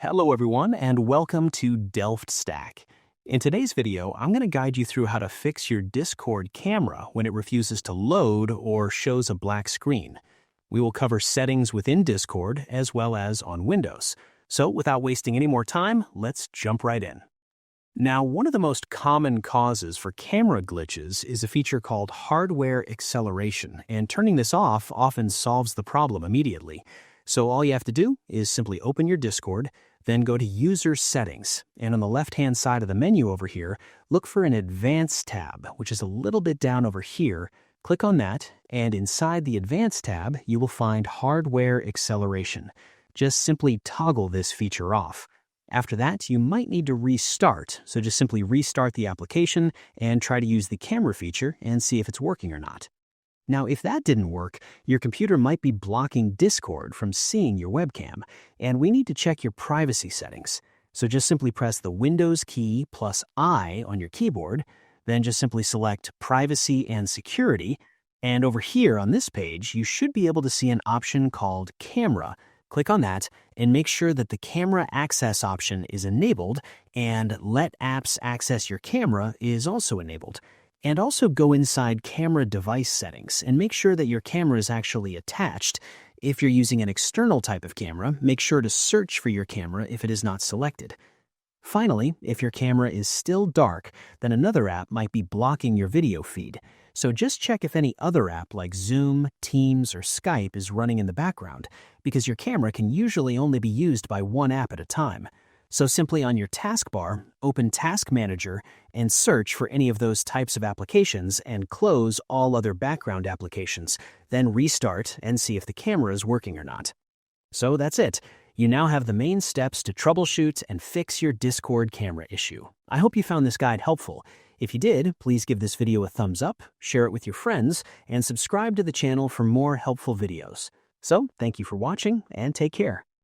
Hello everyone and welcome to Delft Stack. In today's video, I'm going to guide you through how to fix your Discord camera when it refuses to load or shows a black screen. We will cover settings within Discord as well as on Windows. So without wasting any more time, let's jump right in. Now, one of the most common causes for camera glitches is a feature called hardware acceleration, and turning this off often solves the problem immediately. So all you have to do is simply open your Discord, then go to User Settings, and on the left-hand side of the menu over here, look for an Advanced tab, which is a little bit down over here. Click on that, and inside the Advanced tab, you will find Hardware Acceleration. Just simply toggle this feature off. After that, you might need to restart, so just simply restart the application and try to use the camera feature and see if it's working or not. Now, if that didn't work, your computer might be blocking Discord from seeing your webcam, and we need to check your privacy settings. So just simply press the Windows key plus I on your keyboard, then just simply select Privacy and Security, and over here on this page, you should be able to see an option called Camera. Click on that and make sure that the Camera Access option is enabled and Let Apps Access Your Camera is also enabled. And also go inside Camera Device Settings and make sure that your camera is actually attached. If you're using an external type of camera, make sure to search for your camera if it is not selected. Finally, if your camera is still dark, then another app might be blocking your video feed. So just check if any other app like Zoom, Teams, or Skype is running in the background, because your camera can usually only be used by one app at a time. So simply on your taskbar, open Task Manager and search for any of those types of applications and close all other background applications. Then restart and see if the camera is working or not. So that's it. You now have the main steps to troubleshoot and fix your Discord camera issue. I hope you found this guide helpful. If you did, please give this video a thumbs up, share it with your friends, and subscribe to the channel for more helpful videos. So thank you for watching and take care.